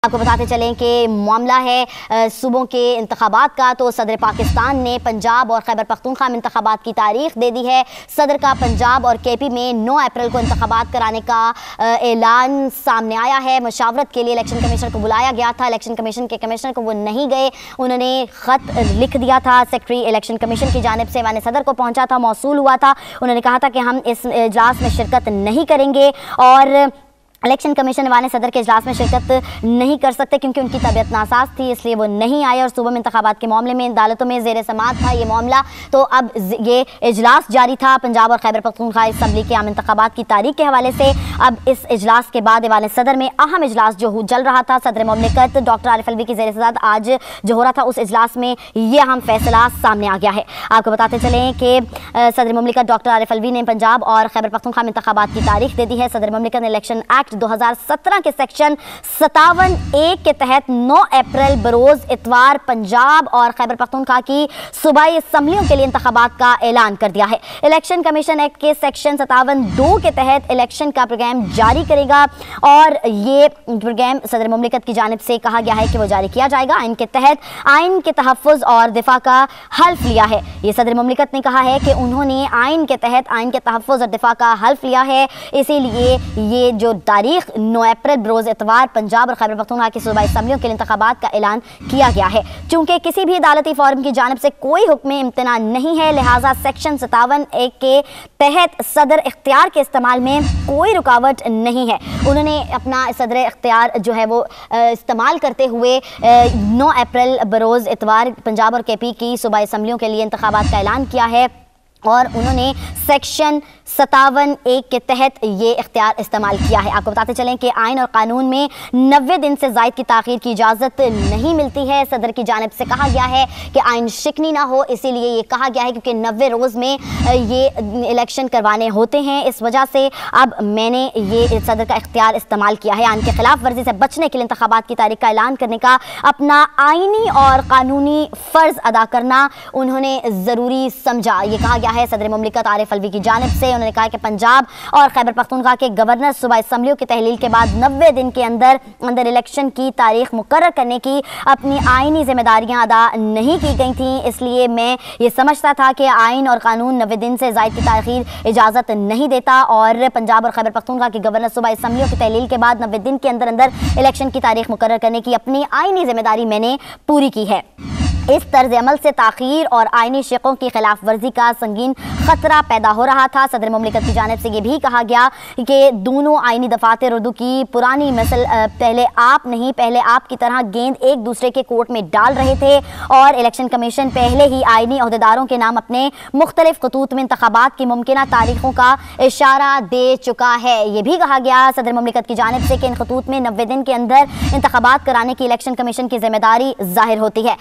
आपको बताते चलें कि मामला है सूबों के इंतखाबात का। तो सदर पाकिस्तान ने पंजाब और खैबर पख्तूनख्वा में इंतखाबात की तारीख दे दी है। सदर का पंजाब और केपी में 9 अप्रैल को इंतखाबात कराने का ऐलान सामने आया है। मशावरत के लिए इलेक्शन कमीशन को बुलाया गया था। इलेक्शन कमीशन के कमिश्नर को वो नहीं गए, उन्होंने ख़त लिख दिया था। सेक्रेटरी इलेक्शन कमीशन की जानिब से ऐवान सदर को पहुँचा था, मौसूल हुआ था। उन्होंने कहा था कि हम इस इजलास में शिरकत नहीं करेंगे और इलेक्शन कमीशन ऐवान सदर के इजलास में शिरकत नहीं कर सकते क्योंकि उनकी तबीयत नासाज थी, इसलिए वो नहीं आए। और सूबे में इंतखाबात के मामले में अदालतों में ज़ेर समाअत था ये मामला। तो अब ये इजलास जारी था पंजाब और खैबर पख्तूनख्वा असम्बली के आम इंतखाबात की तारीख के हवाले से। अब इस इजलास के बाद ऐवान सदर में अहम इजलास जो चल रहा था, सदर ममलिकत डॉक्टर आरिफ अलवी की ज़ेर सदारत आज जो हो रहा था, उस इजलास में ये अहम फैसला सामने आ गया है। आपको बताते चलें कि सदर ममलिकत डॉक्टर आरिफ अलवी ने पंजाब और खैबर पख्तूनख्वा में इंतखाबात की तारीख दे दी है। सदर ममलिकत ने इलेक्शन एक्ट 2017 के सेक्शन 57(a) के तहत 9 अप्रैल बरोज इतवार पंजाब और खैबर पख्तूनख्वा की सूबाई असम्बलियों के लिए इंतखाबात का ऐलान कर दिया है। इलेक्शन कमीशन एक्ट के सेक्शन 57(2) के तहत इलेक्शन का प्रोग्राम जारी करेगा और ये प्रोग्राम सदर ममलिकत की जानिब से कहा गया है कि वो जारी किया जाएगा। आइन के तहत आइन के तहफ़्फ़ुज़ और दिफा का हल्फ लिया है। ये सदर ममलिकत ने कहा है कि उन्होंने आइन के तहत आइन के तहफ़्फ़ुज़ और दिफा का हल्फ लिया है, इसीलिए ये जो तारीख 9 अप्रैल बरोज़ इतवार पंजाब और खैबर पख्तूनख्वा की सूबाई असम्बलियों के लिए इंतखाबात का ऐलान किया गया है। चूँकि किसी भी अदालती फॉर्म की जानिब से कोई हुक्म इम्तना नहीं है, लिहाजा सेक्शन 57(a) के तहत सदर इख्तियार के इस्तेमाल में कोई रुकावट नहीं है। उन्होंने अपना सदर इख्तियार जो है वो इस्तेमाल करते हुए 9 अप्रैल बरोज़ इतवार पंजाब और केपी की सूबाई असम्बलियों के लिए इंतखाबात का ऐलान किया है और उन्होंने सेक्शन 57(a) के तहत ये इख्तियार इस्तेमाल किया है। आपको बताते चलें कि आइन और कानून में 90 दिन से ज़ायद की ताख़ीर की इजाज़त नहीं मिलती है। सदर की जानिब से कहा गया है कि आइन शिकनी ना हो, इसीलिए ये कहा गया है क्योंकि 90 रोज़ में ये इलेक्शन करवाने होते हैं। इस वजह से अब मैंने ये सदर का इख्तियार इस्तेमाल किया है। आइन के खिलाफ वर्जी से बचने के लिए इंतखाबात की तारीख का ऐलान करने का अपना आइनी और कानूनी फ़र्ज़ अदा करना उन्होंने ज़रूरी समझा। ये कहा गया है सदर ममलिकत आरिफ अलवी की जानिब से। उन्होंने कहा कि पंजाब और खैबर पख्तूनख्वा के गवर्नर सूबाई असम्बलियों की तहलील के बाद 90 दिन के अंदर इलेक्शन की तारीख मुकर्रर करने की अपनी आइनी जिम्मेदारियां अदा नहीं की गई थी, इसलिए मैं ये समझता था कि आइन और कानून 90 दिन से ज़ायद की ताख़ीर इजाज़त नहीं देता और पंजाब और खैबर पख्तूनख्वा के गवर्नर सूबाई असम्बलियों की तहलील के बाद 90 दिन के अंदर इलेक्शन की तारीख मुकर्रर करने की अपनी आइनी जिम्मेदारी मैंने पूरी की है। इस तर्ज अमल से ताख़ीर और आइनी शिकों की खिलाफ वर्जी का संगीन ख़तरा पैदा हो रहा था। सदर ममलिकत की जानिब से ये भी कहा गया कि दोनों आइनी दफातर उर्दू की पुरानी मसल पहले आप की तरह गेंद एक दूसरे के कोर्ट में डाल रहे थे और इलेक्शन कमीशन पहले ही आइनी अहदेदारों के नाम अपने मुख्तलिफ खतूत में इंतखाबात की मुमकिना तारीखों का इशारा दे चुका है। ये भी कहा गया सदर ममलिकत की जानिब से कि इन खतूत में 90 दिन के अंदर इंतखाबात कराने की इलेक्शन कमीशन की जिम्मेदारी ज़ाहिर होती है।